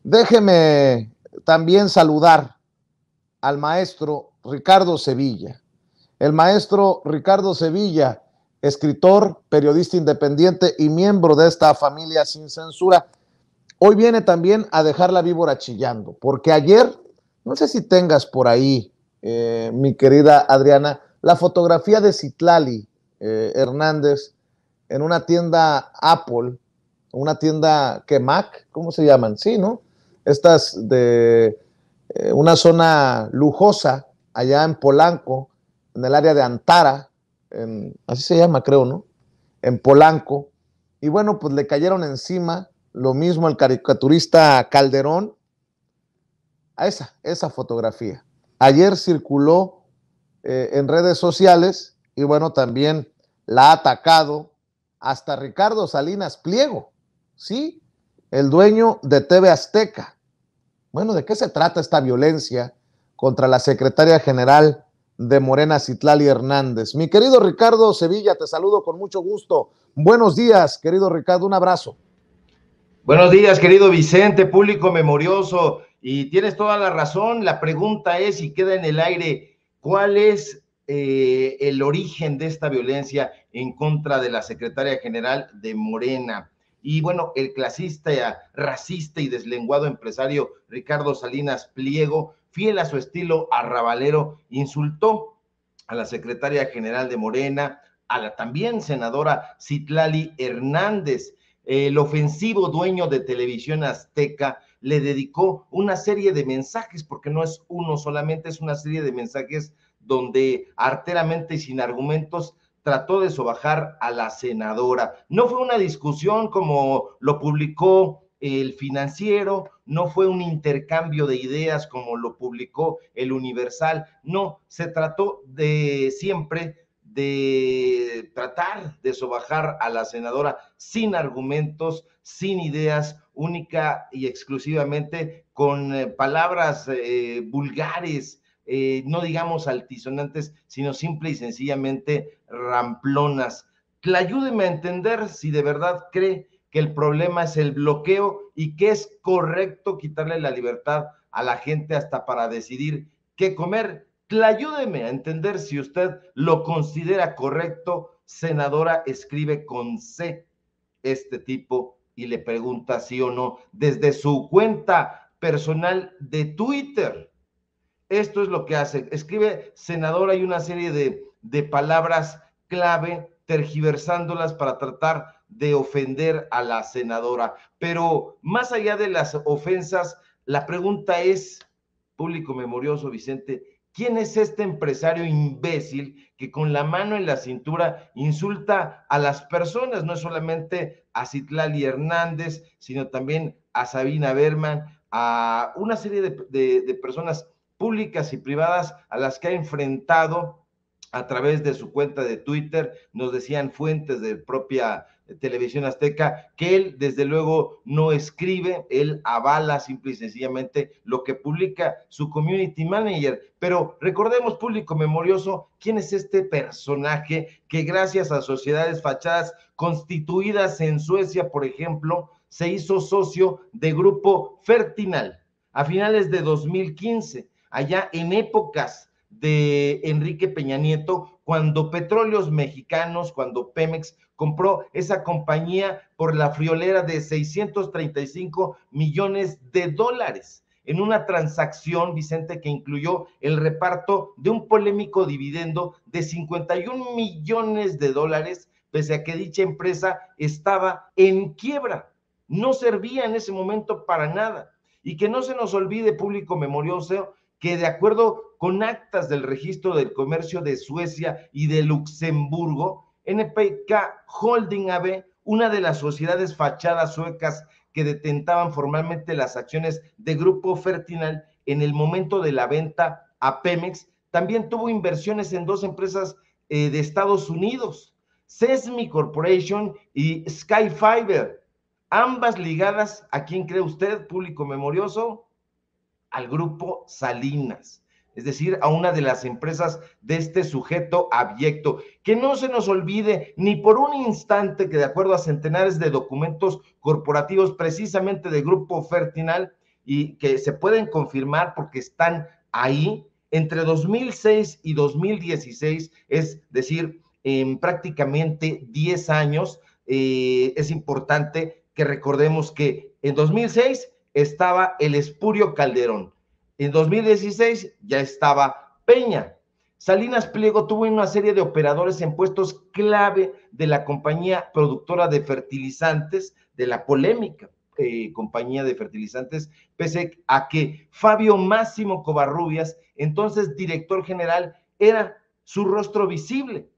Déjeme también saludar al maestro Ricardo Sevilla. El maestro Ricardo Sevilla, escritor, periodista independiente y miembro de esta familia sin censura, hoy viene también a dejar la víbora chillando, porque ayer, no sé si tengas por ahí, mi querida Adriana, la fotografía de Citlali Hernández en una tienda Apple, una tienda que Mac, ¿cómo se llaman? Sí, ¿no? Estas de una zona lujosa allá en Polanco, en el área de Antara, así se llama, creo, ¿no? En Polanco. Y bueno, pues le cayeron encima, lo mismo el caricaturista Calderón, a esa fotografía. Ayer circuló en redes sociales y bueno, también la ha atacado hasta Ricardo Salinas Pliego, ¿sí? El dueño de TV Azteca. Bueno, ¿de qué se trata esta violencia contra la secretaria general de Morena, Citlali Hernández? Mi querido Ricardo Sevilla, te saludo con mucho gusto. Buenos días, querido Ricardo, un abrazo. Buenos días, querido Vicente, público memorioso, y tienes toda la razón. La pregunta es, y queda en el aire, ¿cuál es el origen de esta violencia en contra de la secretaria general de Morena? Y bueno, el clasista, racista y deslenguado empresario Ricardo Salinas Pliego, fiel a su estilo arrabalero, insultó a la secretaria general de Morena, a la también senadora Citlali Hernández. El ofensivo dueño de Televisión Azteca le dedicó una serie de mensajes, porque no es uno solamente, es una serie de mensajes donde arteramente y sin argumentos trató de sobajar a la senadora. No fue una discusión como lo publicó El Financiero, no fue un intercambio de ideas como lo publicó El Universal, no, se trató de siempre de tratar de sobajar a la senadora sin argumentos, sin ideas, única y exclusivamente con palabras vulgares, no digamos altisonantes, sino simple y sencillamente ramplonas. Ayúdeme a entender si de verdad cree que el problema es el bloqueo y que es correcto quitarle la libertad a la gente hasta para decidir qué comer. Ayúdeme a entender si usted lo considera correcto. Senadora escribe con C este tipo y le pregunta sí o no desde su cuenta personal de Twitter. Esto es lo que hace. Escribe senadora y una serie de palabras clave, tergiversándolas para tratar de ofender a la senadora. Pero más allá de las ofensas, la pregunta es, público memorioso, Vicente, ¿quién es este empresario imbécil que con la mano en la cintura insulta a las personas? No es solamente a Citlali Hernández, sino también a Sabina Berman, a una serie de personas públicas y privadas a las que ha enfrentado a través de su cuenta de Twitter. Nos decían fuentes de propia Televisión Azteca que él desde luego no escribe, él avala simple y sencillamente lo que publica su community manager. Pero recordemos, público memorioso, quién es este personaje que gracias a sociedades fachadas constituidas en Suecia, por ejemplo, se hizo socio de Grupo Fertinal a finales de 2015, allá en épocas de Enrique Peña Nieto, cuando Petróleos Mexicanos, cuando Pemex compró esa compañía por la friolera de 635 millones de dólares, en una transacción, Vicente, que incluyó el reparto de un polémico dividendo de 51 millones de dólares, pese a que dicha empresa estaba en quiebra, no servía en ese momento para nada. Y que no se nos olvide, público memorioso, que de acuerdo con actas del registro del comercio de Suecia y de Luxemburgo, NPK Holding AB, una de las sociedades fachadas suecas que detentaban formalmente las acciones de Grupo Fertinal en el momento de la venta a Pemex, también tuvo inversiones en dos empresas de Estados Unidos, Sesmi Corporation y Skyfiber, ambas ligadas, ¿a quién cree usted, público memorioso? Al Grupo Salinas, es decir, a una de las empresas de este sujeto abyecto. Que no se nos olvide ni por un instante que de acuerdo a centenares de documentos corporativos precisamente de Grupo Fertinal, y que se pueden confirmar porque están ahí, entre 2006 y 2016, es decir, en prácticamente 10 años, es importante que recordemos que en 2006 estaba el espurio Calderón, en 2016 ya estaba Peña. Salinas Pliego tuvo una serie de operadores en puestos clave de la compañía productora de fertilizantes, de la polémica compañía de fertilizantes, pese a que Fabio Máximo Covarrubias, entonces director general, era su rostro visible,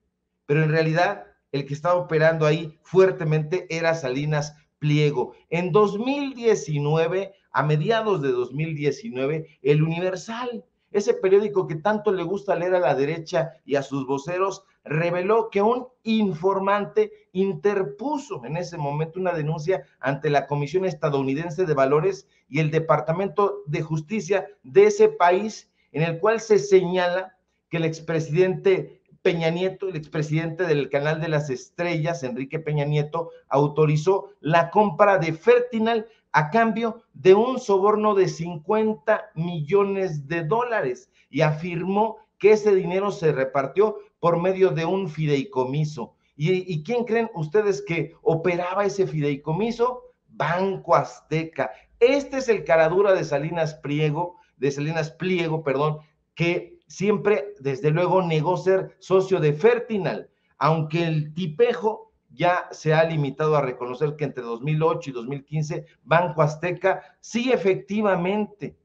pero en realidad el que estaba operando ahí fuertemente era Salinas Pliego. En 2019, a mediados de 2019, el Universal, ese periódico que tanto le gusta leer a la derecha y a sus voceros, reveló que un informante interpuso en ese momento una denuncia ante la Comisión Estadounidense de Valores y el Departamento de Justicia de ese país, en el cual se señala que el expresidente Peña Nieto, el expresidente del Canal de las Estrellas, Enrique Peña Nieto, autorizó la compra de Fertinal a cambio de un soborno de 50 millones de dólares y afirmó que ese dinero se repartió por medio de un fideicomiso. ¿Y quién creen ustedes que operaba ese fideicomiso? Banco Azteca. Este es el caradura de Salinas Pliego, que siempre, desde luego, negó ser socio de Fertinal, aunque el tipejo ya se ha limitado a reconocer que entre 2008 y 2015 Banco Azteca sí efectivamente,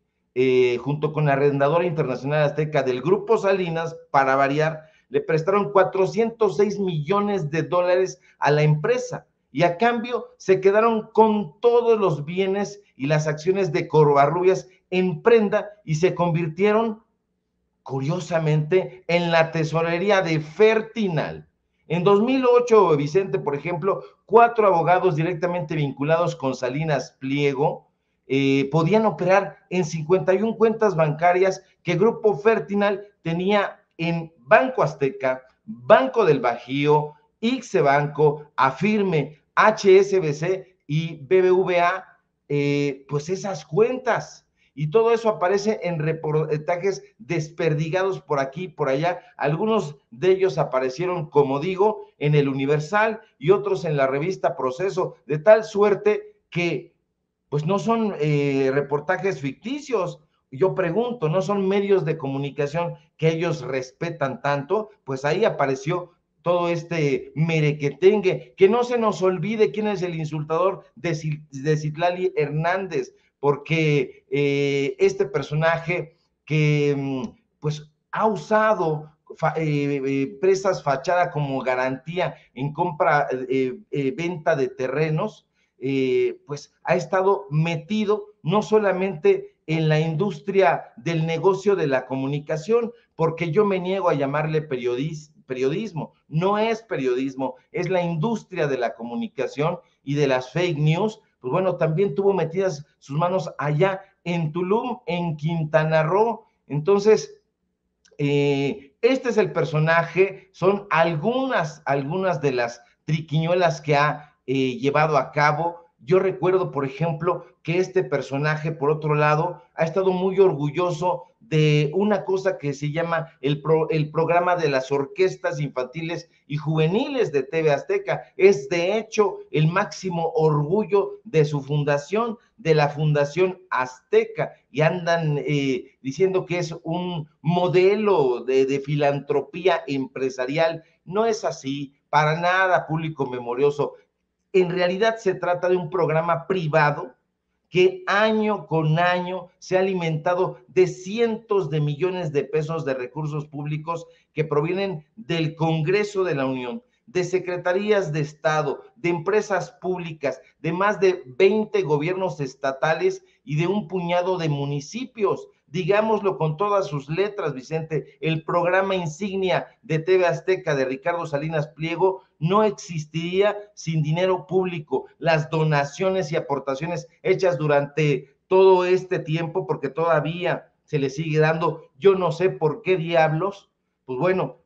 junto con la Arrendadora Internacional Azteca del Grupo Salinas, para variar, le prestaron 406 millones de dólares a la empresa y a cambio se quedaron con todos los bienes y las acciones de Covarrubias en prenda y se convirtieron, curiosamente, en la tesorería de Fertinal. En 2008, Vicente, por ejemplo, 4 abogados directamente vinculados con Salinas Pliego podían operar en 51 cuentas bancarias que Grupo Fertinal tenía en Banco Azteca, Banco del Bajío, ICSE Banco, Afirme, HSBC y BBVA, pues esas cuentas. Y todo eso aparece en reportajes desperdigados por aquí y por allá. Algunos de ellos aparecieron, como digo, en el Universal y otros en la revista Proceso, de tal suerte que pues no son reportajes ficticios. Yo pregunto, ¿no son medios de comunicación que ellos respetan tanto? Pues ahí apareció todo este merequetengue. Que no se nos olvide quién es el insultador de Citlali Hernández, porque este personaje que pues ha usado presas fachada como garantía en compra, venta de terrenos, pues ha estado metido no solamente en la industria del negocio de la comunicación, porque yo me niego a llamarle periodismo, no es periodismo, es la industria de la comunicación y de las fake news. Pues bueno, también tuvo metidas sus manos allá en Tulum, en Quintana Roo. Entonces, este es el personaje, son algunas de las triquiñuelas que ha llevado a cabo. Yo recuerdo, por ejemplo, que este personaje, por otro lado, ha estado muy orgulloso de una cosa que se llama el programa de las orquestas infantiles y juveniles de TV Azteca. Es, de hecho, el máximo orgullo de su fundación, de la Fundación Azteca, y andan diciendo que es un modelo de filantropía empresarial. No es así, para nada, público memorioso. En realidad se trata de un programa privado que año con año se ha alimentado de cientos de millones de pesos de recursos públicos que provienen del Congreso de la Unión, de secretarías de Estado, de empresas públicas, de más de 20 gobiernos estatales y de un puñado de municipios. Digámoslo con todas sus letras, Vicente, el programa insignia de TV Azteca de Ricardo Salinas Pliego no existiría sin dinero público. Las donaciones y aportaciones hechas durante todo este tiempo, porque todavía se le sigue dando, yo no sé por qué diablos, pues bueno,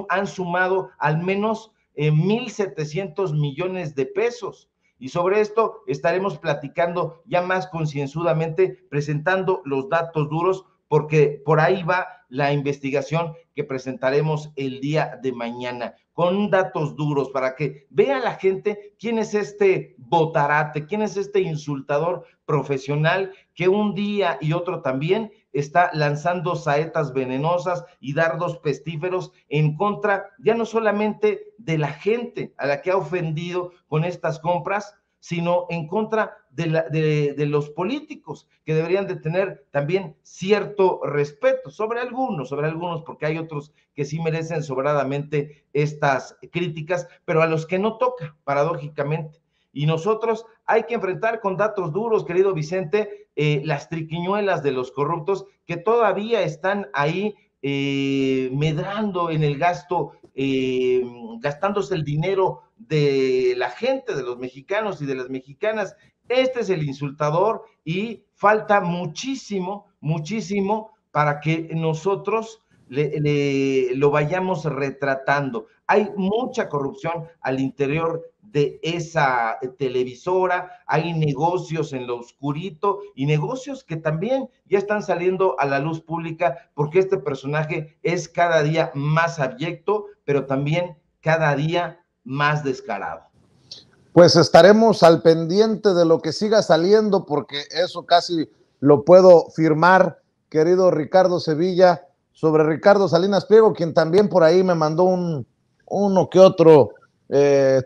han sumado al menos 1,700 millones de pesos. Y sobre esto estaremos platicando ya más concienzudamente, presentando los datos duros, porque por ahí va la investigación que presentaremos el día de mañana, con datos duros para que vea la gente quién es este botarate, quién es este insultador profesional que un día y otro también está lanzando saetas venenosas y dardos pestíferos en contra ya no solamente de la gente a la que ha ofendido con estas compras, sino en contra de los políticos, que deberían de tener también cierto respeto sobre algunos, porque hay otros que sí merecen sobradamente estas críticas, pero a los que no toca, paradójicamente. Y nosotros hay que enfrentar con datos duros, querido Vicente, las triquiñuelas de los corruptos que todavía están ahí medrando en el gasto, gastándose el dinero de la gente, de los mexicanos y de las mexicanas. Este es el insultador y falta muchísimo, muchísimo para que nosotros lo vayamos retratando. Hay mucha corrupción al interior de esa televisora, hay negocios en lo oscurito y negocios que también ya están saliendo a la luz pública, porque este personaje es cada día más abyecto, pero también cada día más descarado. Pues estaremos al pendiente de lo que siga saliendo, porque eso casi lo puedo firmar, querido Ricardo Sevilla, sobre Ricardo Salinas Pliego, quien también por ahí me mandó uno que otro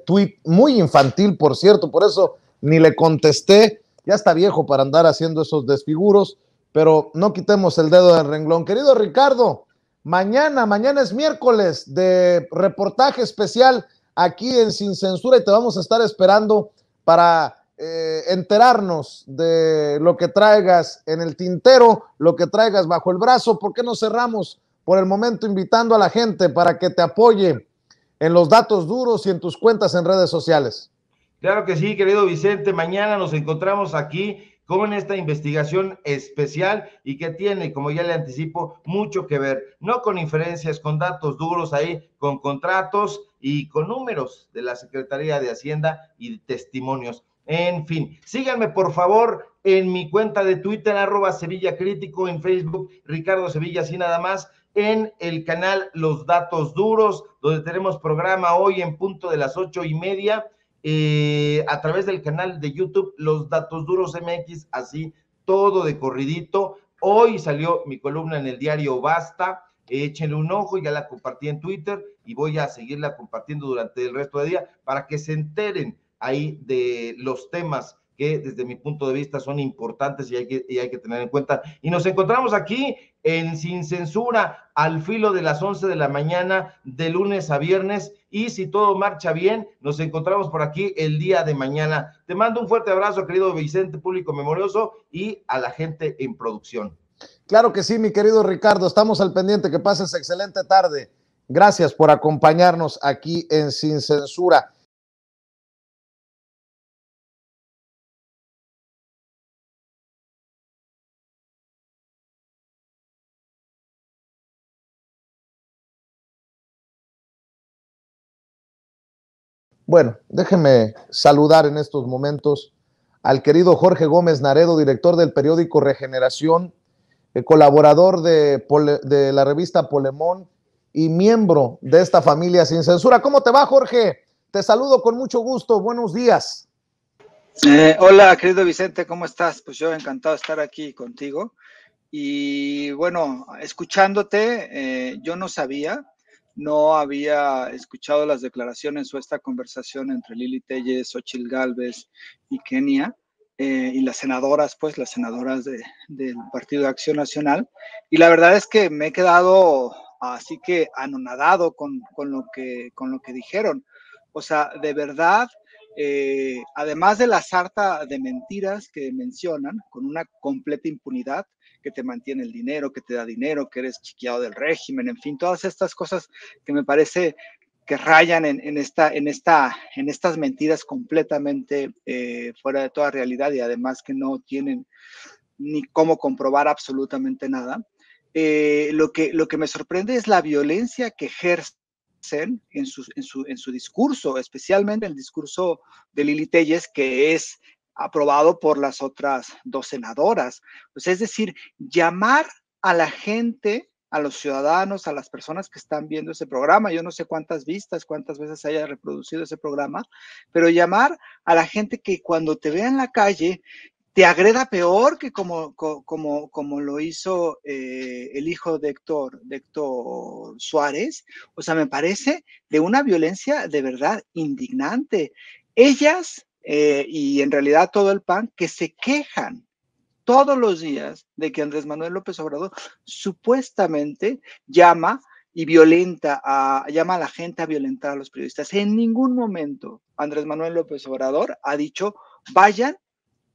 tuit muy infantil, por cierto, por eso ni le contesté. Ya está viejo para andar haciendo esos desfiguros, pero no quitemos el dedo del renglón. Querido Ricardo, mañana es miércoles de reportaje especial aquí en Sin Censura y te vamos a estar esperando para enterarnos de lo que traigas en el tintero, lo que traigas bajo el brazo. ¿Por qué no cerramos por el momento invitando a la gente para que te apoye en los datos duros y en tus cuentas en redes sociales? Claro que sí, querido Vicente. Mañana nos encontramos aquí con esta investigación especial y que tiene, como ya le anticipo, mucho que ver, no con inferencias, con datos duros ahí, con contratos y con números de la Secretaría de Hacienda y testimonios. En fin, síganme por favor en mi cuenta de Twitter, @SevillaCrítico, en Facebook, Ricardo Sevilla, así nada más, en el canal Los Datos Duros, donde tenemos programa hoy en punto de las 8:30, a través del canal de YouTube Los Datos Duros MX, así todo de corridito. Hoy salió mi columna en el diario Basta, échenle un ojo, ya la compartí en Twitter y voy a seguirla compartiendo durante el resto del día para que se enteren ahí de los temas que desde mi punto de vista son importantes y hay que tener en cuenta. Y nos encontramos aquí en Sin Censura al filo de las 11 de la mañana, de lunes a viernes, y si todo marcha bien, nos encontramos por aquí el día de mañana. Te mando un fuerte abrazo, querido Vicente, público memorioso, y a la gente en producción. Claro que sí, mi querido Ricardo, estamos al pendiente, que pases excelente tarde. Gracias por acompañarnos aquí en Sin Censura. Bueno, déjeme saludar en estos momentos al querido Jorge Gómez Naredo, director del periódico Regeneración, colaborador de la revista Polemón y miembro de esta familia Sin Censura. ¿Cómo te va, Jorge? Te saludo con mucho gusto. Buenos días. Hola, querido Vicente, ¿cómo estás? Pues yo encantado de estar aquí contigo. Y bueno, escuchándote, yo no había escuchado las declaraciones o esta conversación entre Lili Telles, Xochitl Gálvez y Kenia, y las senadoras del Partido de Acción Nacional. Y la verdad es que me he quedado así que anonadado con lo que dijeron. O sea, de verdad, además de la sarta de mentiras que mencionan, con una completa impunidad, que te mantiene el dinero, que te da dinero, que eres chiqueado del régimen, en fin, todas estas cosas que me parece que rayan en estas mentiras completamente fuera de toda realidad y además que no tienen ni cómo comprobar absolutamente nada. Lo que me sorprende es la violencia que ejerce en su discurso, especialmente el discurso de Lili Téllez, que es aprobado por las otras 2 senadoras. Pues es decir, llamar a la gente, a los ciudadanos, a las personas que están viendo ese programa, yo no sé cuántas vistas, cuántas veces haya reproducido ese programa, pero llamar a la gente que cuando te vea en la calle te agreda peor que como lo hizo el hijo de Héctor Suárez. O sea, me parece de una violencia de verdad indignante. Ellas y en realidad todo el PAN que se quejan todos los días de que Andrés Manuel López Obrador supuestamente llama a la gente a violentar a los periodistas. En ningún momento Andrés Manuel López Obrador ha dicho vayan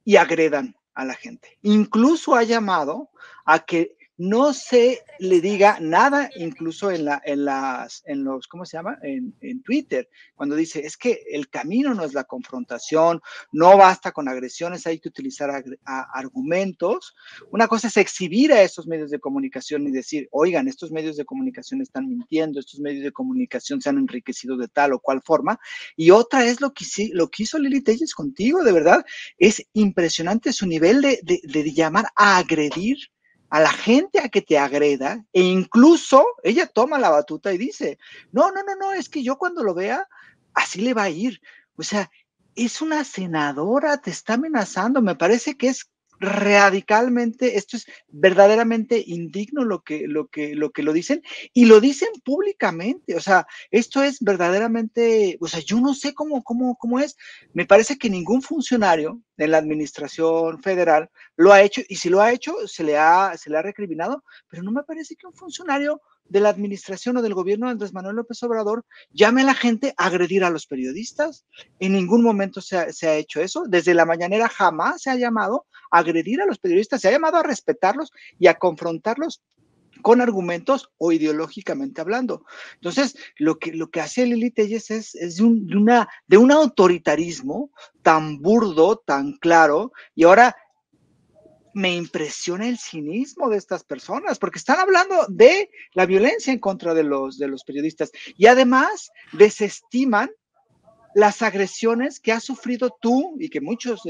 y agredan a la gente. Incluso ha llamado a que no se le diga nada, incluso en los, ¿cómo se llama? En Twitter, cuando dice, es que el camino no es la confrontación, no basta con agresiones, hay que utilizar argumentos. Una cosa es exhibir a esos medios de comunicación y decir, oigan, estos medios de comunicación están mintiendo, estos medios de comunicación se han enriquecido de tal o cual forma, y otra es lo que hizo Lili Téllez contigo, de verdad, es impresionante su nivel de llamar a agredir a la gente a que te agreda, e incluso ella toma la batuta y dice, no, es que yo cuando lo vea, así le va a ir. O sea, es una senadora, te está amenazando, me parece que es radicalmente, esto es verdaderamente indigno lo que lo dicen, y lo dicen públicamente. O sea, esto es verdaderamente, o sea, yo no sé cómo es. Me parece que ningún funcionario de la administración federal lo ha hecho, y si lo ha hecho, se le ha recriminado, pero no me parece que un funcionario de la administración o del gobierno de Andrés Manuel López Obrador llame a la gente a agredir a los periodistas. En ningún momento se ha hecho eso. Desde la mañanera jamás se ha llamado a agredir a los periodistas, se ha llamado a respetarlos y a confrontarlos con argumentos o ideológicamente hablando. Entonces, lo que hace Lili Téllez es de un autoritarismo tan burdo, tan claro, y ahora me impresiona el cinismo de estas personas, porque están hablando de la violencia en contra de los periodistas y además desestiman las agresiones que has sufrido tú y que muchos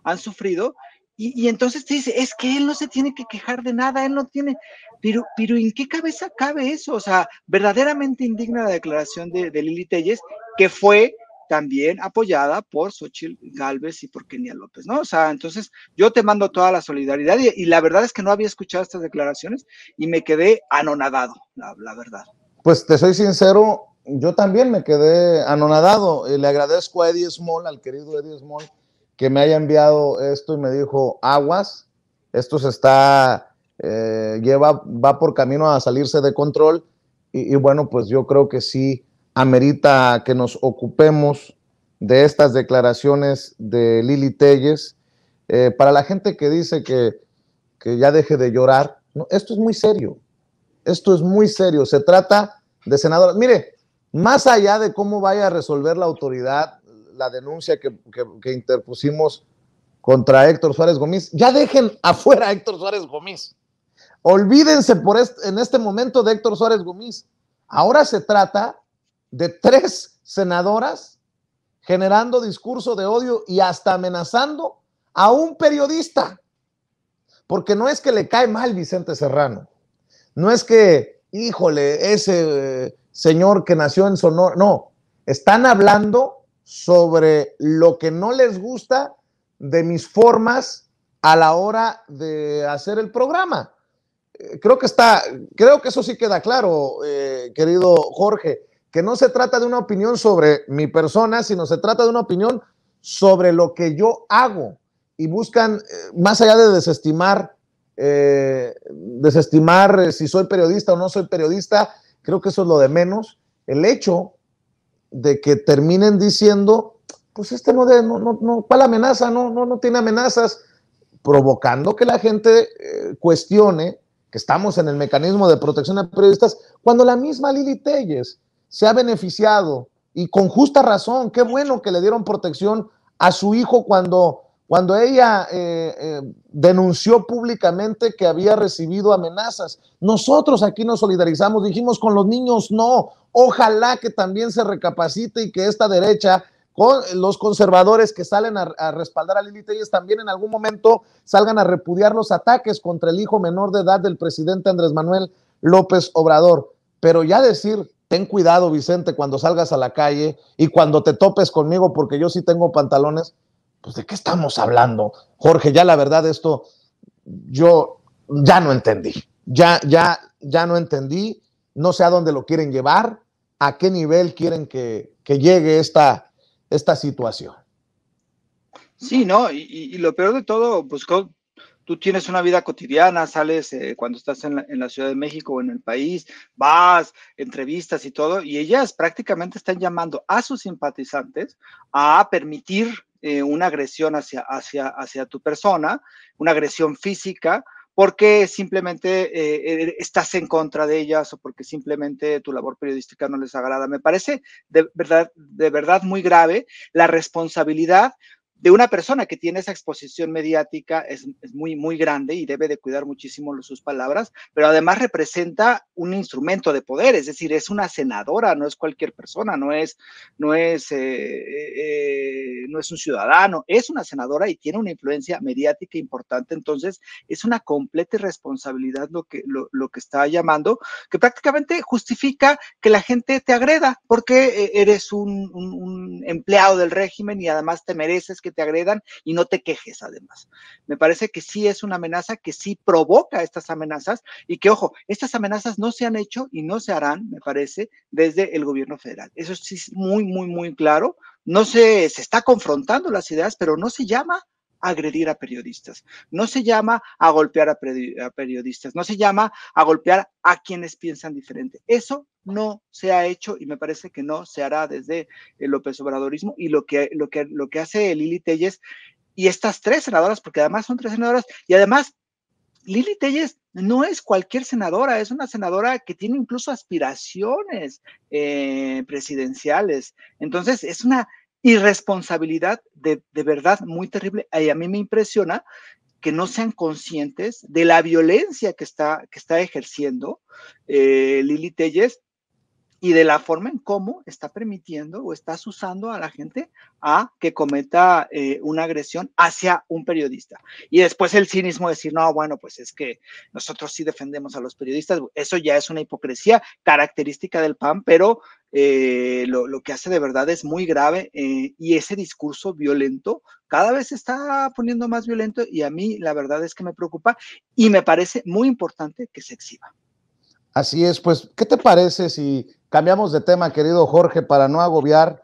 han sufrido, y entonces te dice, es que él no se tiene que quejar de nada, él no tiene, pero ¿en qué cabeza cabe eso? O sea, verdaderamente indigna la declaración de Lili Téllez, que fue también apoyada por Xóchitl Gálvez y por Kenia López, ¿no? O sea, entonces yo te mando toda la solidaridad y la verdad es que no había escuchado estas declaraciones y me quedé anonadado, la verdad. Pues te soy sincero, yo también me quedé anonadado. Le agradezco a Eddie Small, al querido Eddie Small, que me haya enviado esto y me dijo, aguas, esto se está, va por camino a salirse de control, y bueno, pues yo creo que sí amerita que nos ocupemos de estas declaraciones de Lili Téllez. Para la gente que dice que ya deje de llorar, no, esto es muy serio, se trata de senadores. Mire, más allá de cómo vaya a resolver la autoridad la denuncia que interpusimos contra Héctor Suárez Gómez, ya dejen afuera a Héctor Suárez Gómez. Olvídense en este momento de Héctor Suárez Gómez. Ahora se trata de 3 senadoras generando discurso de odio y hasta amenazando a un periodista. Porque no es que le cae mal Vicente Serrano, no es que, híjole, ese señor que nació en Sonora, no, están hablando sobre lo que no les gusta de mis formas a la hora de hacer el programa. Creo que eso sí queda claro, querido Jorge, que no se trata de una opinión sobre mi persona, sino se trata de una opinión sobre lo que yo hago, y buscan, más allá de desestimar si soy periodista o no soy periodista, creo que eso es lo de menos. El hecho de que terminen diciendo, pues ¿cuál amenaza? No tiene amenazas, provocando que la gente cuestione que estamos en el mecanismo de protección de periodistas, cuando la misma Lili Téllez se ha beneficiado, y con justa razón. Qué bueno que le dieron protección a su hijo cuando cuando ella denunció públicamente que había recibido amenazas. Nosotros aquí nos solidarizamos, dijimos con los niños no, ojalá que también se recapacite y que esta derecha, con los conservadores que salen a respaldar a Lili Téllez, también en algún momento salgan a repudiar los ataques contra el hijo menor de edad del presidente Andrés Manuel López Obrador. Pero ya decir, ten cuidado, Vicente, cuando salgas a la calle y cuando te topes conmigo, porque yo sí tengo pantalones, pues ¿de qué estamos hablando? Jorge, ya la verdad esto yo ya no entendí, ya no entendí, no sé a dónde lo quieren llevar, a qué nivel quieren que llegue esta situación. Sí, ¿no? Y lo peor de todo, pues tú tienes una vida cotidiana, sales cuando estás en la Ciudad de México o en el país, vas, entrevistas y todo, y ellas prácticamente están llamando a sus simpatizantes a permitir una agresión hacia tu persona, una agresión física, porque simplemente estás en contra de ellas o porque simplemente tu labor periodística no les agrada. Me parece de verdad muy grave la responsabilidad de una persona que tiene esa exposición mediática. Es muy, muy grande y debe de cuidar muchísimo sus palabras, pero además representa un instrumento de poder, es decir, es una senadora, no es cualquier persona, no es un ciudadano, es una senadora y tiene una influencia mediática importante. Entonces es una completa irresponsabilidad lo que está llamando, que prácticamente justifica que la gente te agreda porque eres un empleado del régimen y además te mereces que te agredan y no te quejes además. Me parece que sí es una amenaza, que sí provoca estas amenazas y que, ojo, estas amenazas no se han hecho y no se harán, me parece, desde el gobierno federal. Eso sí es muy, muy, muy claro. No se está confrontando las ideas, pero no se llama a agredir a periodistas, no se llama a golpear a periodistas, no se llama a golpear a quienes piensan diferente. Eso no se ha hecho y me parece que no se hará desde el López Obradorismo. Y lo que hace Lili Téllez y estas tres senadoras, porque además son tres senadoras, y además Lili Téllez no es cualquier senadora, es una senadora que tiene incluso aspiraciones presidenciales. Entonces es una irresponsabilidad de verdad muy terrible. Y a mí me impresiona que no sean conscientes de la violencia que está ejerciendo Lili Téllez y de la forma en cómo está permitiendo o estás usando a la gente a que cometa una agresión hacia un periodista. Y después el cinismo de decir, no, bueno, pues es que nosotros sí defendemos a los periodistas. Eso ya es una hipocresía característica del PAN, pero lo que hace de verdad es muy grave y ese discurso violento cada vez se está poniendo más violento y a mí la verdad es que me preocupa y me parece muy importante que se exhiba. Así es, pues, ¿qué te parece si cambiamos de tema, querido Jorge, para no agobiar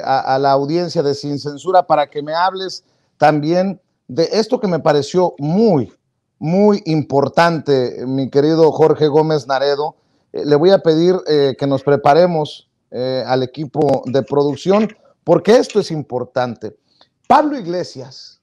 a la audiencia de Sin Censura, para que me hables también de esto que me pareció muy, muy importante, mi querido Jorge Gómez Naredo? Le voy a pedir que nos preparemos al equipo de producción, porque esto es importante. Pablo Iglesias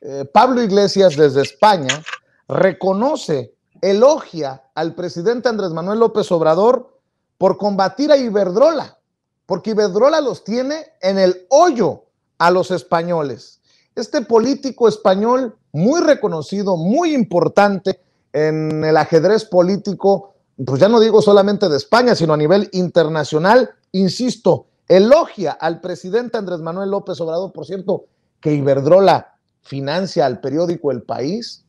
desde España reconoce, elogia al presidente Andrés Manuel López Obrador por combatir a Iberdrola, porque Iberdrola los tiene en el hoyo a los españoles. Este político español muy reconocido, muy importante en el ajedrez político, pues ya no digo solamente de España, sino a nivel internacional, insisto, elogia al presidente Andrés Manuel López Obrador. Por cierto, que Iberdrola financia al periódico El País.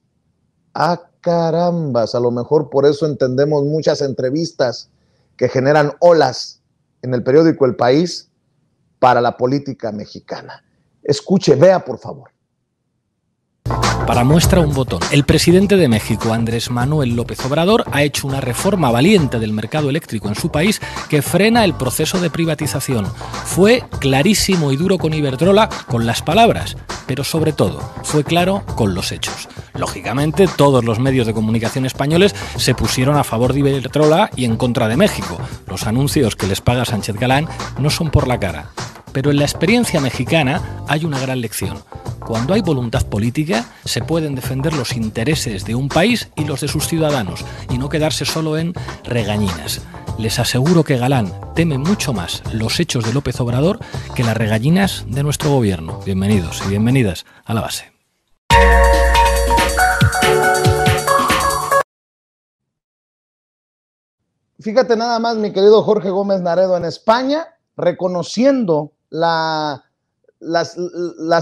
Ah, carambas, a lo mejor por eso entendemos muchas entrevistas que generan olas en el periódico El País para la política mexicana. Escuche, vea por favor. Para muestra un botón, el presidente de México, Andrés Manuel López Obrador, ha hecho una reforma valiente del mercado eléctrico en su país que frena el proceso de privatización. Fue clarísimo y duro con Iberdrola con las palabras, pero sobre todo fue claro con los hechos. Lógicamente, todos los medios de comunicación españoles se pusieron a favor de Iberdrola y en contra de México. Los anuncios que les paga Sánchez Galán no son por la cara. Pero en la experiencia mexicana hay una gran lección. Cuando hay voluntad política, se pueden defender los intereses de un país y los de sus ciudadanos, y no quedarse solo en regañinas. Les aseguro que Galán teme mucho más los hechos de López Obrador que las regallinas de nuestro gobierno. Bienvenidos y bienvenidas a La Base. Fíjate nada más, mi querido Jorge Gómez Naredo, en España, reconociendo las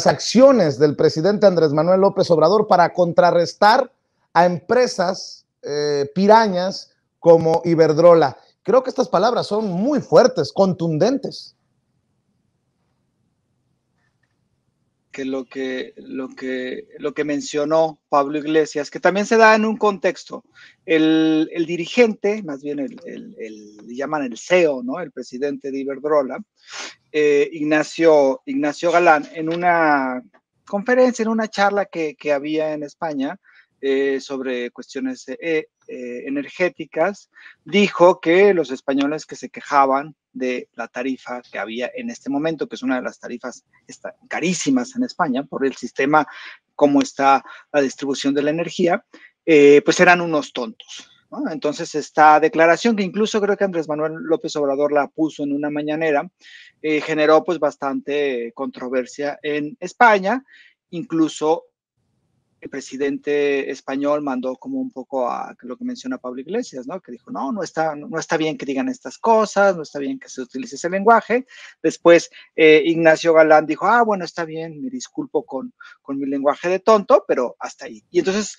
acciones del presidente Andrés Manuel López Obrador para contrarrestar a empresas pirañas como Iberdrola. Creo que estas palabras son muy fuertes, contundentes. Que lo que mencionó Pablo Iglesias, que también se da en un contexto. El dirigente, más bien le llaman el CEO, ¿no? El presidente de Iberdrola, Ignacio Galán, en una conferencia, en una charla que había en España sobre cuestiones energéticas, dijo que los españoles que se quejaban de la tarifa que había en este momento, que es una de las tarifas carísimas en España por el sistema, cómo está la distribución de la energía, pues eran unos tontos, ¿no? Entonces esta declaración, que incluso creo que Andrés Manuel López Obrador la puso en una mañanera, generó pues bastante controversia en España. Incluso el presidente español mandó como un poco a lo que menciona Pablo Iglesias, ¿no? Que dijo, no está bien que digan estas cosas, no está bien que se utilice ese lenguaje. Después Ignacio Galán dijo, bueno, está bien, me disculpo con mi lenguaje de tonto, pero hasta ahí. Y entonces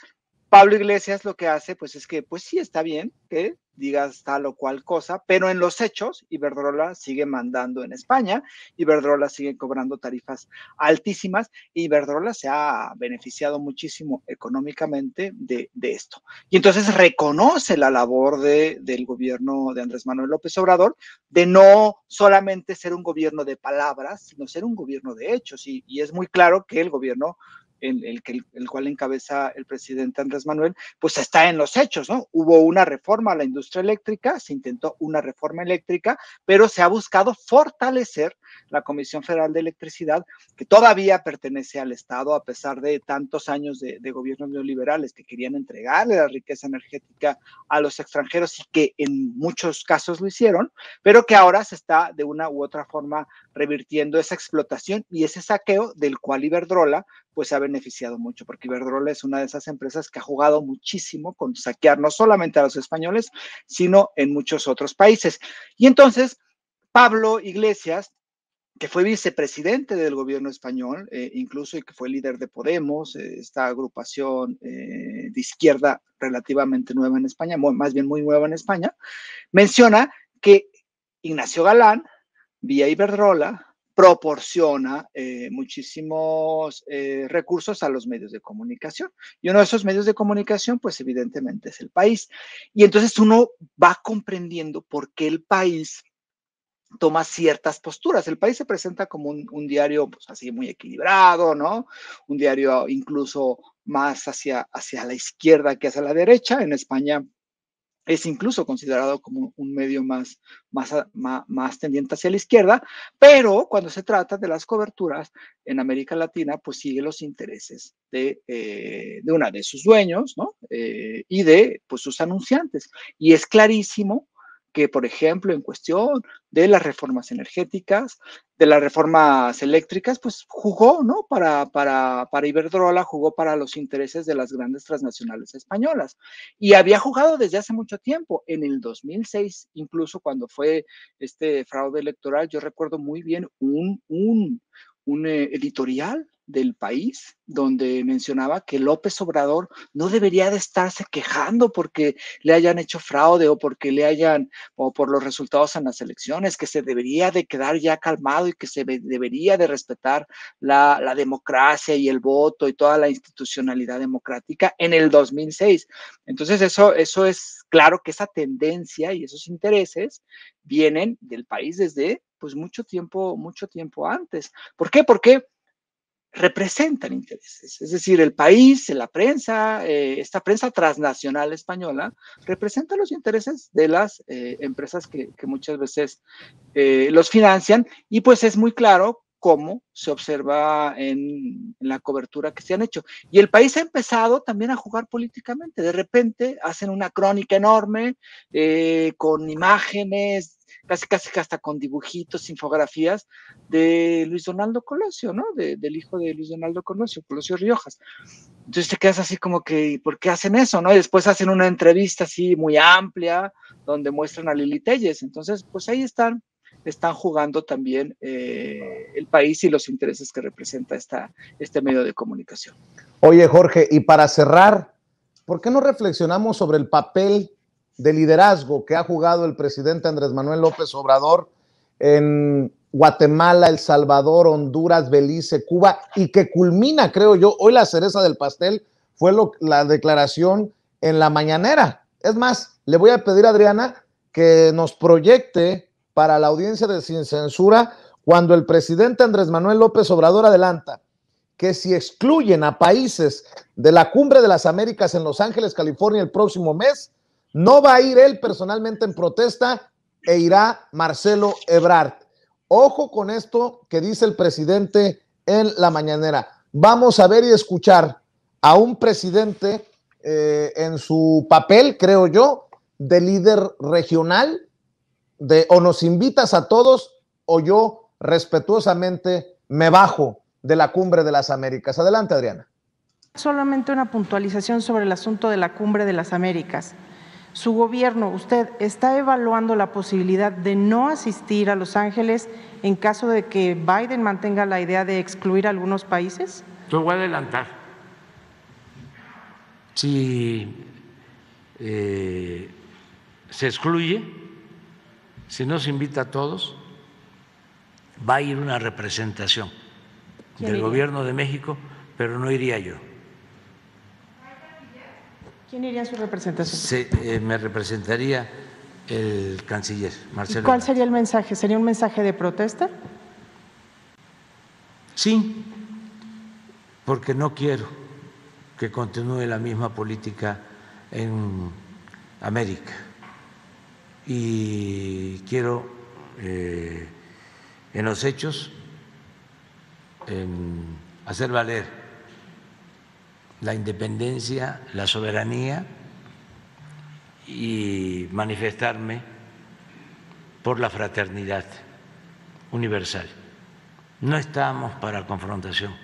Pablo Iglesias lo que hace, pues es que, pues sí, está bien que digas tal o cual cosa, pero en los hechos, Iberdrola sigue mandando en España, Iberdrola sigue cobrando tarifas altísimas, y Iberdrola se ha beneficiado muchísimo económicamente de esto. Y entonces reconoce la labor del gobierno de Andrés Manuel López Obrador de no solamente ser un gobierno de palabras, sino ser un gobierno de hechos, y es muy claro que el gobierno el cual encabeza el presidente Andrés Manuel, pues está en los hechos, ¿no? Hubo una reforma a la industria eléctrica, se intentó una reforma eléctrica, pero se ha buscado fortalecer la Comisión Federal de Electricidad, que todavía pertenece al Estado, a pesar de tantos años de gobiernos neoliberales que querían entregarle la riqueza energética a los extranjeros, y que en muchos casos lo hicieron, pero que ahora se está de una u otra forma revirtiendo esa explotación y ese saqueo del cual Iberdrola pues se ha beneficiado mucho, porque Iberdrola es una de esas empresas que ha jugado muchísimo con saquear no solamente a los españoles, sino en muchos otros países. Y entonces Pablo Iglesias, que fue vicepresidente del gobierno español, incluso, y que fue líder de Podemos, esta agrupación de izquierda relativamente nueva en España, más bien muy nueva en España, menciona que Ignacio Galán, vía Iberdrola, proporciona muchísimos recursos a los medios de comunicación. Y uno de esos medios de comunicación, pues evidentemente es El País. Y entonces uno va comprendiendo por qué El País toma ciertas posturas. El País se presenta como un diario, pues así muy equilibrado, ¿no? Un diario incluso más hacia la izquierda que hacia la derecha. En España es incluso considerado como un medio más tendiente hacia la izquierda, pero cuando se trata de las coberturas en América Latina, pues sigue los intereses de una de sus dueños, ¿no? Y de pues, sus anunciantes. Y es clarísimo que, por ejemplo, en cuestión de las reformas energéticas, de las reformas eléctricas, pues jugó, ¿no? Para Iberdrola, jugó para los intereses de las grandes transnacionales españolas. Y había jugado desde hace mucho tiempo. En el 2006, incluso cuando fue este fraude electoral, yo recuerdo muy bien un editorial del País donde mencionaba que López Obrador no debería de estarse quejando porque le hayan hecho fraude o por los resultados en las elecciones, que se debería de quedar ya calmado y que se debería de respetar la democracia y el voto y toda la institucionalidad democrática en el 2006. Entonces eso es claro que esa tendencia y esos intereses vienen del País desde pues mucho tiempo antes. ¿Por qué? Porque representan intereses. Es decir, El País, la prensa, esta prensa transnacional española, representa los intereses de las empresas que muchas veces los financian, y pues es muy claro como se observa en la cobertura que se han hecho. Y el país ha empezado también a jugar políticamente. De repente hacen una crónica enorme con imágenes, casi hasta con dibujitos, infografías de Luis Donaldo Colosio, ¿no? Del hijo de Luis Donaldo Colosio, Colosio Riojas. Entonces te quedas así como que, ¿por qué hacen eso, no? Y después hacen una entrevista así muy amplia donde muestran a Lili Téllez. Entonces, pues ahí están jugando también el país y los intereses que representa este medio de comunicación. Oye, Jorge, y para cerrar, ¿por qué no reflexionamos sobre el papel de liderazgo que ha jugado el presidente Andrés Manuel López Obrador en Guatemala, El Salvador, Honduras, Belice, Cuba, y que culmina, creo yo, hoy la cereza del pastel fue la declaración en la mañanera? Es más, le voy a pedir a Adriana que nos proyecte para la audiencia de Sin Censura cuando el presidente Andrés Manuel López Obrador adelanta que si excluyen a países de la Cumbre de las Américas en Los Ángeles, California, el próximo mes, no va a ir él personalmente en protesta e irá Marcelo Ebrard. Ojo con esto que dice el presidente en la mañanera. Vamos a ver y escuchar a un presidente en su papel, creo yo, de líder regional, o nos invitas a todos o yo respetuosamente me bajo de la Cumbre de las Américas. Adelante, Adriana. Solamente una puntualización sobre el asunto de la Cumbre de las Américas. Su gobierno, ¿usted está evaluando la posibilidad de no asistir a Los Ángeles en caso de que Biden mantenga la idea de excluir a algunos países? Yo voy a adelantar. Si se excluye, si no se invita a todos, va a ir una representación del gobierno de México, pero no iría yo. ¿Quién iría en su representación? Me representaría el canciller, Marcelo. ¿Y cuál sería el mensaje? ¿Sería un mensaje de protesta? Sí, porque no quiero que continúe la misma política en América. Y quiero, en los hechos, hacer valer la independencia, la soberanía y manifestarme por la fraternidad universal. No estamos para confrontación,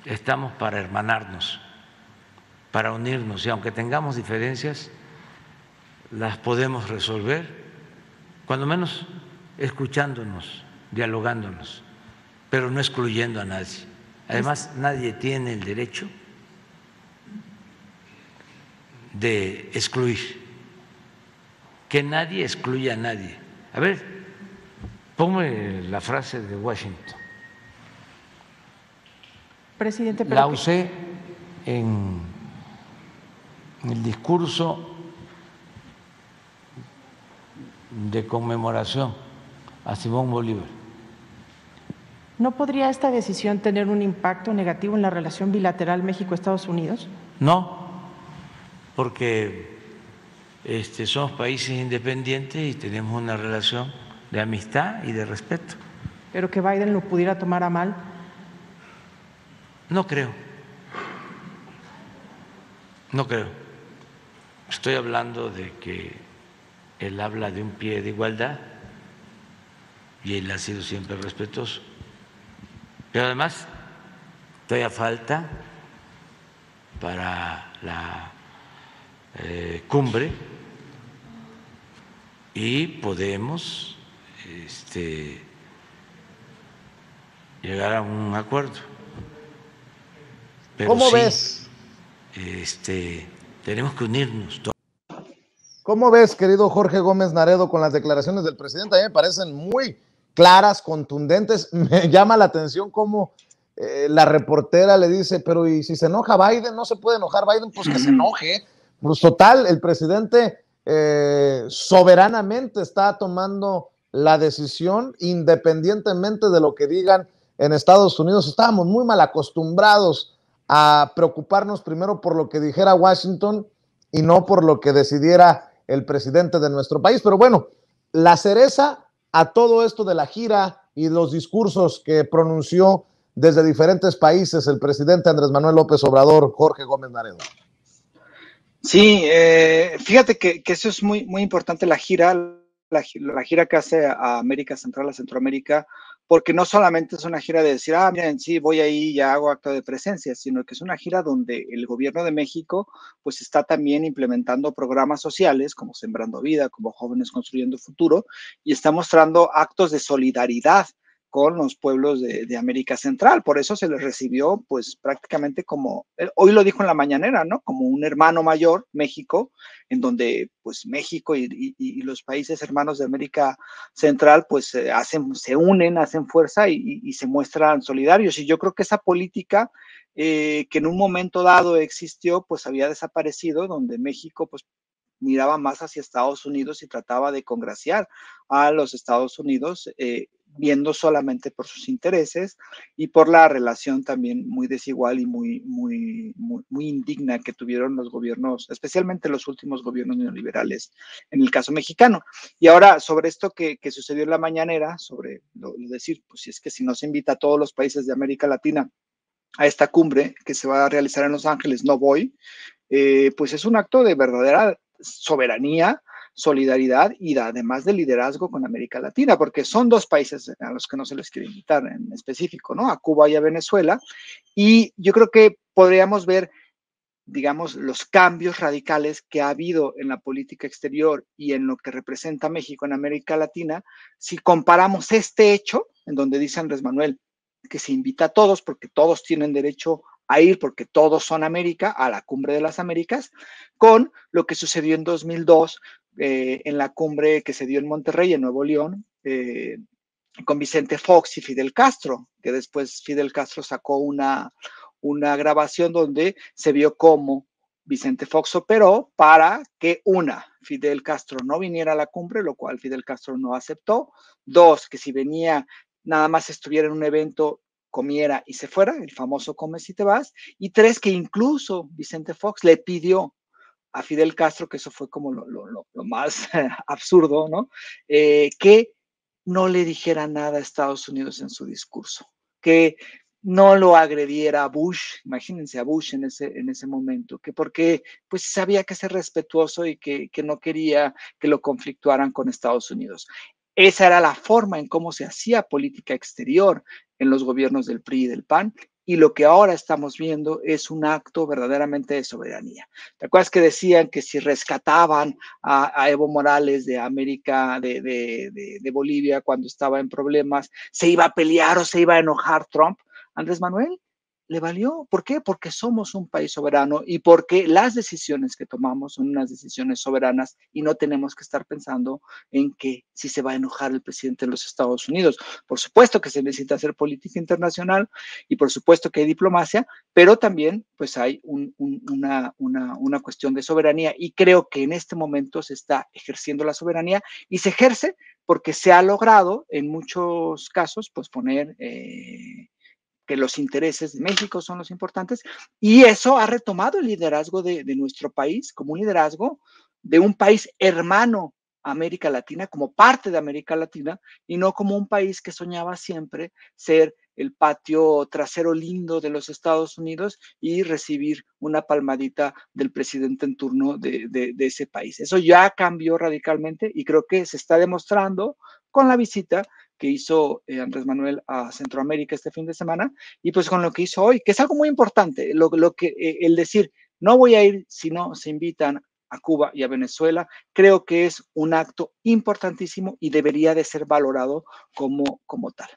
estamos para hermanarnos, para unirnos, y aunque tengamos diferencias, las podemos resolver, cuando menos escuchándonos, dialogándonos, pero no excluyendo a nadie. Además, nadie tiene el derecho de excluir, que nadie excluya a nadie. A ver, ponme la frase de Washington. Presidente, la usé en el discurso de conmemoración a Simón Bolívar. ¿No podría esta decisión tener un impacto negativo en la relación bilateral México-Estados Unidos? No, porque somos países independientes y tenemos una relación de amistad y de respeto. ¿Pero que Biden lo pudiera tomar a mal? No creo. No creo. Estoy hablando de que él habla de un pie de igualdad y él ha sido siempre respetuoso. Pero además, todavía falta para la cumbre y podemos llegar a un acuerdo. Pero ¿cómo sí, ves? Tenemos que unirnos. ¿Cómo ves, querido Jorge Gómez Naredo, con las declaraciones del presidente? A mí me parecen muy claras, contundentes. Me llama la atención cómo la reportera le dice, pero ¿y si se enoja Biden? No se puede enojar Biden, pues que se enoje. Pues total, el presidente soberanamente está tomando la decisión independientemente de lo que digan en Estados Unidos. Estábamos muy mal acostumbrados a preocuparnos primero por lo que dijera Washington y no por lo que decidiera el presidente de nuestro país. Pero bueno, la cereza a todo esto de la gira y los discursos que pronunció desde diferentes países el presidente Andrés Manuel López Obrador, Jorge Gómez Naredo. Sí, fíjate que eso es muy, muy importante, la gira que hace a América Central, a Centroamérica, porque no solamente es una gira de decir, miren, sí, voy ahí y ya hago acto de presencia, sino que es una gira donde el gobierno de México pues está también implementando programas sociales como Sembrando Vida, como Jóvenes Construyendo Futuro, y está mostrando actos de solidaridad con los pueblos de América Central. Por eso se les recibió, pues prácticamente como, hoy lo dijo en la mañanera, ¿no? Como un hermano mayor, México, en donde pues México y los países hermanos de América Central pues se unen, hacen fuerza y se muestran solidarios. Y yo creo que esa política que en un momento dado existió, pues había desaparecido, donde México pues miraba más hacia Estados Unidos y trataba de congraciar a los Estados Unidos, viendo solamente por sus intereses y por la relación también muy desigual y muy indigna que tuvieron los gobiernos, especialmente los últimos gobiernos neoliberales, en el caso mexicano. Y ahora, sobre esto que sucedió en la mañanera, sobre lo decir, pues es que si no se invita a todos los países de América Latina a esta cumbre que se va a realizar en Los Ángeles, no voy, pues es un acto de verdadera soberanía, solidaridad y además de liderazgo con América Latina, porque son dos países a los que no se les quiere invitar en específico, ¿no? A Cuba y a Venezuela. Y yo creo que podríamos ver, digamos, los cambios radicales que ha habido en la política exterior y en lo que representa México en América Latina, si comparamos este hecho, en donde dice Andrés Manuel que se invita a todos porque todos tienen derecho a ir porque todos son América, a la Cumbre de las Américas, con lo que sucedió en 2002 en la cumbre que se dio en Monterrey, en Nuevo León, con Vicente Fox y Fidel Castro, que después Fidel Castro sacó una grabación donde se vio cómo Vicente Fox operó para que, Fidel Castro no viniera a la cumbre, lo cual Fidel Castro no aceptó. Dos, que si venía, nada más estuviera en un evento, comiera y se fuera, el famoso comes y te vas. Y tres, que incluso Vicente Fox le pidió a Fidel Castro, que eso fue como lo más absurdo, ¿no? Que no le dijera nada a Estados Unidos en su discurso, que no lo agrediera a Bush, imagínense a Bush en ese momento, que porque pues sabía que ser respetuoso y que no quería que lo conflictuaran con Estados Unidos. Esa era la forma en cómo se hacía política exterior en los gobiernos del PRI y del PAN, y lo que ahora estamos viendo es un acto verdaderamente de soberanía. ¿Te acuerdas que decían que si rescataban a Evo Morales de América, de Bolivia, cuando estaba en problemas, se iba a pelear o se iba a enojar Trump? Andrés Manuel le valió. ¿Por qué? Porque somos un país soberano y porque las decisiones que tomamos son unas decisiones soberanas y no tenemos que estar pensando en que si se va a enojar el presidente de los Estados Unidos. Por supuesto que se necesita hacer política internacional y por supuesto que hay diplomacia, pero también pues hay una cuestión de soberanía y creo que en este momento se está ejerciendo la soberanía y se ejerce porque se ha logrado en muchos casos pues poner que los intereses de México son los importantes, y eso ha retomado el liderazgo de nuestro país como un liderazgo de un país hermano a América Latina, como parte de América Latina, y no como un país que soñaba siempre ser el patio trasero lindo de los Estados Unidos y recibir una palmadita del presidente en turno de ese país. Eso ya cambió radicalmente y creo que se está demostrando con la visita que hizo Andrés Manuel a Centroamérica este fin de semana, y pues con lo que hizo hoy, que es algo muy importante, el decir, no voy a ir si no se invitan a Cuba y a Venezuela, creo que es un acto importantísimo y debería de ser valorado como tal.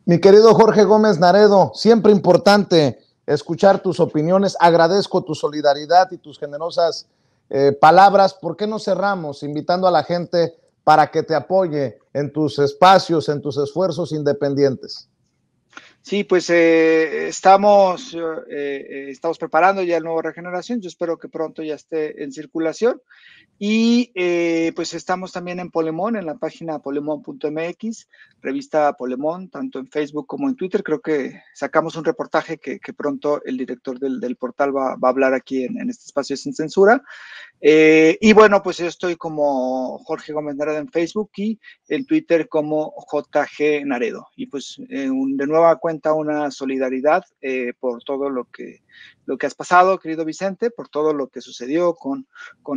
Mi querido Jorge Gómez Naredo, siempre importante escuchar tus opiniones, agradezco tu solidaridad y tus generosas palabras. ¿Por qué no cerramos invitando a la gente para que te apoye en tus espacios, en tus esfuerzos independientes? Sí, pues estamos preparando ya el nuevo Regeneración. Yo espero que pronto ya esté en circulación. Y pues estamos también en Polemón, en la página polemón.mx, revista Polemón, tanto en Facebook como en Twitter. Creo que sacamos un reportaje que pronto el director del portal va a hablar aquí en este espacio Sin Censura. Y bueno, pues yo estoy como Jorge Gómez Naredo en Facebook y en Twitter como JG Naredo. Y pues de nueva cuenta una solidaridad por todo lo que has pasado, querido Vicente, por todo lo que sucedió con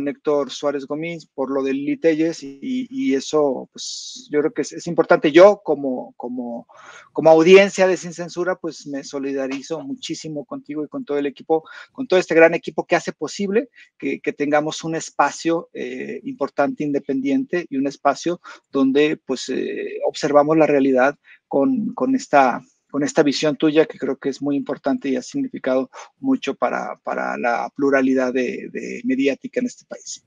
Héctor Suárez Gómez, por lo de Lili Telles, y eso, pues yo creo que es importante. Yo como audiencia de Sin Censura, pues me solidarizo muchísimo contigo y con todo el equipo, con todo este gran equipo que hace posible que tengamos un espacio importante, independiente, y un espacio donde pues observamos la realidad con esta visión tuya, que creo que es muy importante y ha significado mucho para la pluralidad de mediática en este país.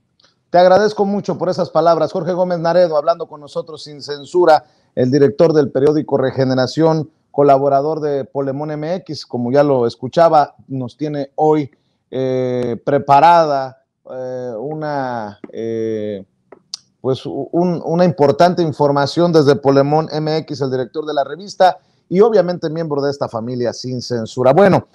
Te agradezco mucho por esas palabras. Jorge Gómez Naredo, hablando con nosotros Sin Censura, el director del periódico Regeneración, colaborador de Polemón MX, como ya lo escuchaba, nos tiene hoy preparada una importante información desde Polemón MX, el director de la revista y obviamente miembro de esta familia Sin Censura. Bueno,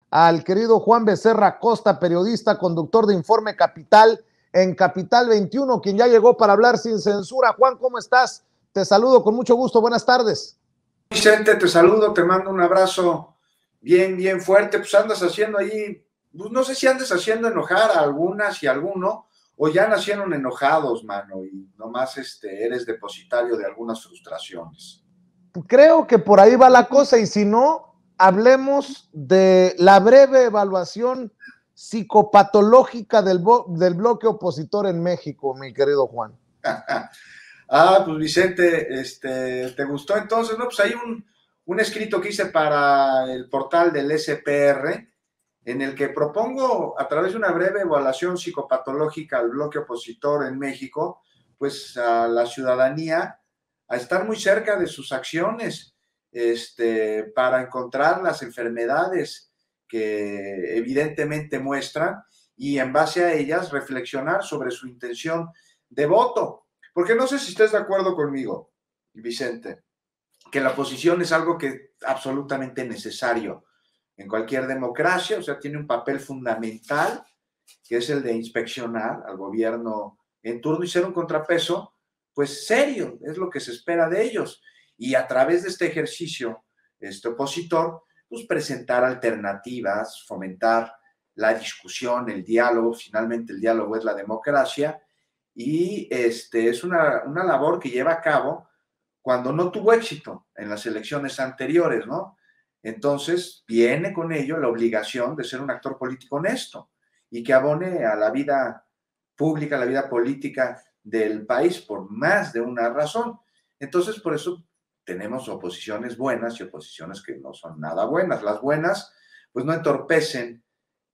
al querido Juan Becerra Costa, periodista, conductor de Informe Capital en Capital 21, quien ya llegó para hablar Sin Censura. Juan, ¿cómo estás? Te saludo con mucho gusto, buenas tardes. Vicente, te saludo, te mando un abrazo bien fuerte. Pues andas haciendo ahí, pues no sé si andas haciendo enojar a algunas y a alguno, o ya nacieron enojados, mano, y nomás eres depositario de algunas frustraciones. Creo que por ahí va la cosa, y si no, hablemos de la breve evaluación psicopatológica del bloque opositor en México, mi querido Juan. Pues Vicente, ¿te gustó entonces? No, pues hay un escrito que hice para el portal del SPR, en el que propongo, a través de una breve evaluación psicopatológica al bloque opositor en México, pues a la ciudadanía a estar muy cerca de sus acciones, para encontrar las enfermedades que evidentemente muestran y en base a ellas reflexionar sobre su intención de voto. Porque no sé si estés de acuerdo conmigo, Vicente, que la oposición es algo que es absolutamente necesario en cualquier democracia, o sea, tiene un papel fundamental, que es el de inspeccionar al gobierno en turno y ser un contrapeso, pues serio, es lo que se espera de ellos. Y a través de este ejercicio, opositor, pues presentar alternativas, fomentar la discusión, el diálogo. Finalmente el diálogo es la democracia, y es una labor que lleva a cabo cuando no tuvo éxito en las elecciones anteriores, ¿no? Entonces viene con ello la obligación de ser un actor político honesto y que abone a la vida pública, a la vida política del país por más de una razón. Entonces, por eso tenemos oposiciones buenas y oposiciones que no son nada buenas. Las buenas, pues no entorpecen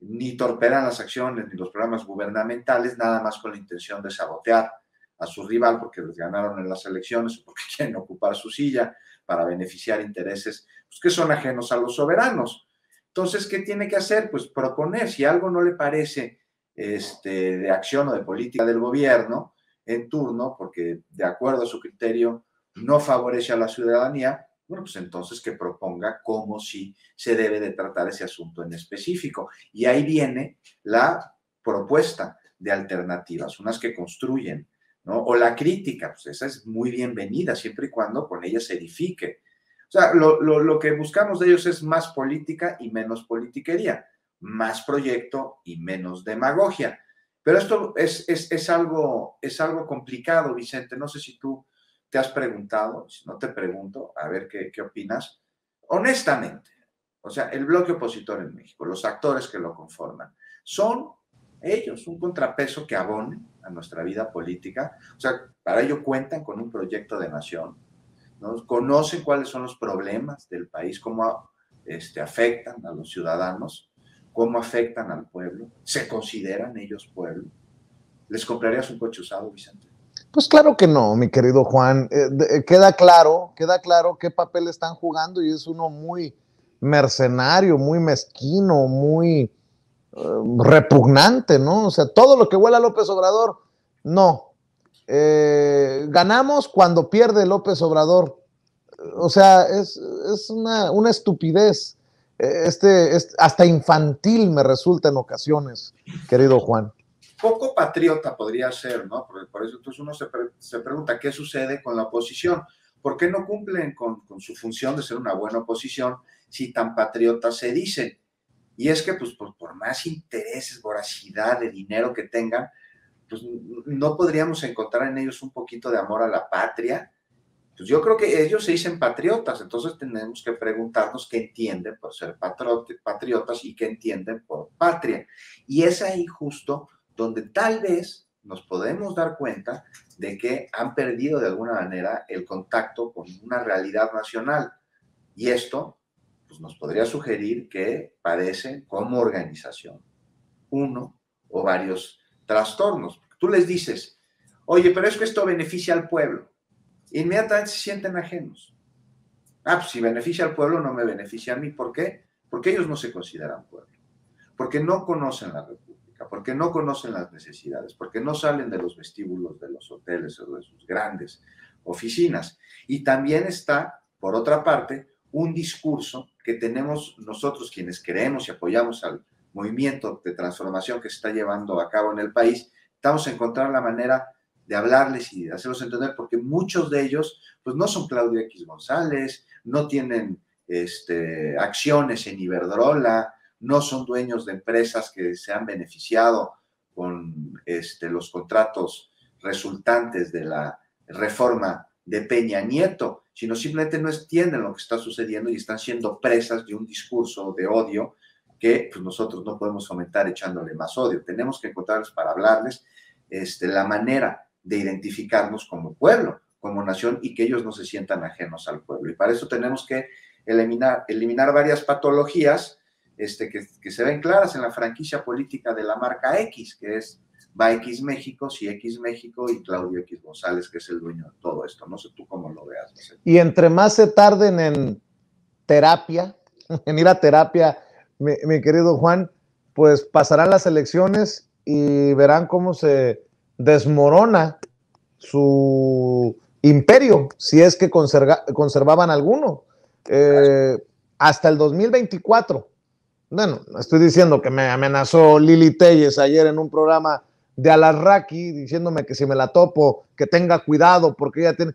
ni torpedan las acciones ni los programas gubernamentales, nada más con la intención de sabotear a su rival porque les ganaron en las elecciones o porque quieren ocupar su silla para beneficiar intereses pues, que son ajenos a los soberanos. Entonces, ¿qué tiene que hacer? Pues proponer, si algo no le parece de acción o de política del gobierno en turno, porque de acuerdo a su criterio no favorece a la ciudadanía, bueno, pues entonces que proponga cómo sí se debe de tratar ese asunto en específico. Y ahí viene la propuesta de alternativas, unas que construyen, ¿no? O la crítica, pues esa es muy bienvenida, siempre y cuando con ella se edifique. O sea, lo que buscamos de ellos es más política y menos politiquería, más proyecto y menos demagogia. Pero esto es algo complicado, Vicente. No sé si tú te has preguntado, si no te pregunto, a ver qué opinas. Honestamente, o sea, el bloque opositor en México, los actores que lo conforman, son ellos un contrapeso que abone a nuestra vida política. O sea, para ello cuentan con un proyecto de nación, ¿no? Conocen cuáles son los problemas del país, cómo afectan a los ciudadanos, cómo afectan al pueblo, se consideran ellos pueblo. ¿Les comprarías un coche usado, Vicente? Pues claro que no, mi querido Juan. Queda claro qué papel están jugando y es uno muy mercenario, muy mezquino, muy repugnante, ¿no? O sea, todo lo que huele a López Obrador, no. Ganamos cuando pierde López Obrador. O sea, es una estupidez. Hasta infantil me resulta en ocasiones, querido Juan. Poco patriota podría ser, ¿no? Por eso entonces uno se pregunta qué sucede con la oposición. ¿Por qué no cumplen con su función de ser una buena oposición si tan patriotas se dicen? Y es que, pues, por más intereses, voracidad de dinero que tengan, pues no podríamos encontrar en ellos un poquito de amor a la patria. Pues yo creo que ellos se dicen patriotas, entonces tenemos que preguntarnos qué entienden por ser patriotas y qué entienden por patria. Y es ahí justo donde tal vez nos podemos dar cuenta de que han perdido de alguna manera el contacto con una realidad nacional. Y esto pues, nos podría sugerir que padecen como organización uno o varios trastornos. Tú les dices, oye, pero es que esto beneficia al pueblo. Inmediatamente se sienten ajenos. Pues si beneficia al pueblo, no me beneficia a mí. ¿Por qué? Porque ellos no se consideran pueblo. Porque no conocen la república, porque no conocen las necesidades, porque no salen de los vestíbulos de los hoteles o de sus grandes oficinas. Y también está, por otra parte, un discurso que tenemos nosotros quienes creemos y apoyamos al movimiento de transformación que se está llevando a cabo en el país. Estamos a encontrar la manera de hablarles y de hacerlos entender, porque muchos de ellos pues no son Claudio X González, no tienen acciones en Iberdrola, no son dueños de empresas que se han beneficiado con los contratos resultantes de la reforma de Peña Nieto, sino simplemente no entienden lo que está sucediendo y están siendo presas de un discurso de odio que pues, nosotros no podemos fomentar echándole más odio. Tenemos que encontrarles para hablarles la manera de identificarnos como pueblo, como nación, y que ellos no se sientan ajenos al pueblo. Y para eso tenemos que eliminar varias patologías que se ven claras en la franquicia política de la marca X, que es Va X México, Si X México y Claudio X González, que es el dueño de todo esto. No sé tú cómo lo veas. No sé. Y entre más se tarden en terapia, en ir a terapia, mi querido Juan, pues pasarán las elecciones y verán cómo se desmorona su imperio, si es que conservaban alguno. Hasta el 2024. Bueno, estoy diciendo que me amenazó Lili Telles ayer en un programa de Alarraqui, diciéndome que si me la topo, que tenga cuidado, porque ella tiene...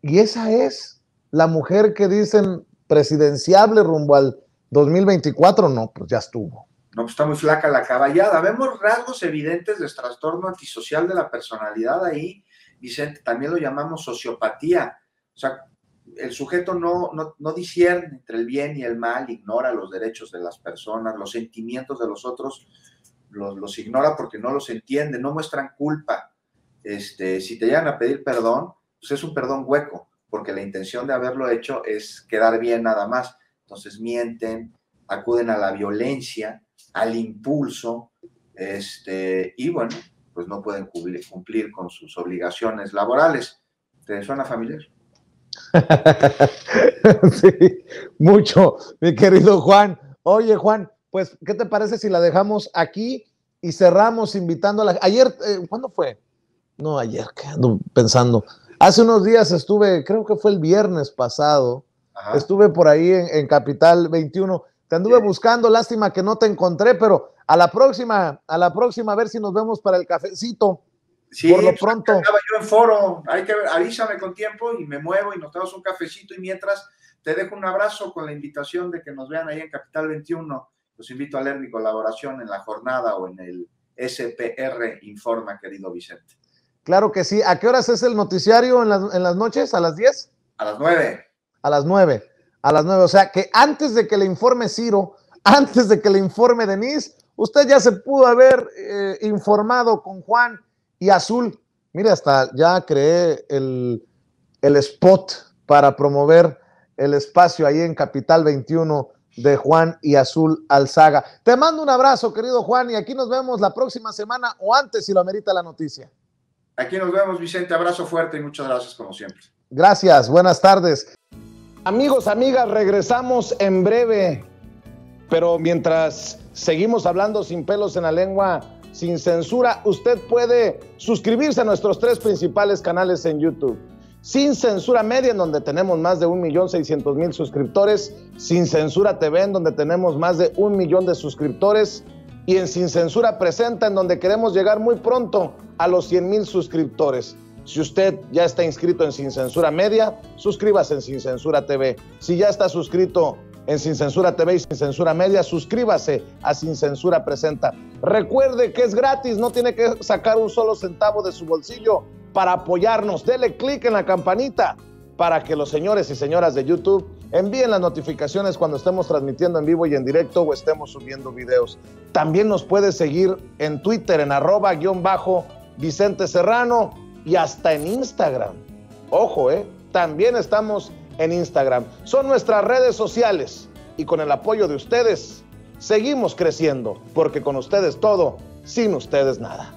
Y esa es la mujer que dicen presidenciable rumbo al 2024, no, pues ya estuvo. No, pues está muy flaca la caballada. Vemos rasgos evidentes de trastorno antisocial de la personalidad ahí, Vicente, también lo llamamos sociopatía. O sea, el sujeto no discierne entre el bien y el mal, ignora los derechos de las personas, los sentimientos de los otros, los ignora porque no los entiende, no muestran culpa. Si te llegan a pedir perdón, pues es un perdón hueco, porque la intención de haberlo hecho es quedar bien nada más. Entonces mienten, acuden a la violencia, al impulso, y bueno, pues no pueden cumplir con sus obligaciones laborales. ¿Te suena familiar? Sí, mucho, mi querido Juan. Oye, Juan, pues, ¿qué te parece si la dejamos aquí y cerramos invitando a la... Ayer, ¿cuándo fue? No, ayer, ¿qué ando pensando? Hace unos días estuve, creo que fue el viernes pasado, ajá, estuve por ahí en Capital 21. Te anduve buscando, lástima que no te encontré, pero a la próxima a ver si nos vemos para el cafecito. Sí, por lo pronto. Estaba yo en foro, avísame con tiempo y me muevo y nos damos un cafecito, y mientras te dejo un abrazo con la invitación de que nos vean ahí en Capital 21. Los invito a leer mi colaboración en la jornada o en el SPR Informa, querido Vicente. Claro que sí. ¿A qué horas es el noticiario en las noches? ¿A las 10? A las 9. A las 9. A las 9. O sea que antes de que le informe Ciro, antes de que le informe Denise, usted ya se pudo haber informado con Juan y Azul. Mire, hasta ya creé el spot para promover el espacio ahí en Capital 21 de Juan y Azul Alzaga. Te mando un abrazo, querido Juan, y aquí nos vemos la próxima semana o antes si lo amerita la noticia. Aquí nos vemos, Vicente. Abrazo fuerte y muchas gracias como siempre. Gracias, buenas tardes. Amigos, amigas, regresamos en breve, pero mientras seguimos hablando sin pelos en la lengua, sin censura, usted puede suscribirse a nuestros 3 principales canales en YouTube. Sin Censura Media, en donde tenemos más de 1.600.000 suscriptores, Sin Censura TV, en donde tenemos más de 1 millón de suscriptores, y en Sin Censura Presenta, en donde queremos llegar muy pronto a los 100,000 suscriptores. Si usted ya está inscrito en Sin Censura Media, suscríbase en Sin Censura TV. Si ya está suscrito en Sin Censura TV y Sin Censura Media, suscríbase a Sin Censura Presenta. Recuerde que es gratis, no tiene que sacar un solo centavo de su bolsillo para apoyarnos. Dele clic en la campanita para que los señores y señoras de YouTube envíen las notificaciones cuando estemos transmitiendo en vivo y en directo o estemos subiendo videos. También nos puede seguir en Twitter en @Vicente Serrano y hasta en Instagram. Ojo, también estamos en Instagram. Son nuestras redes sociales y con el apoyo de ustedes seguimos creciendo, porque con ustedes todo, sin ustedes nada.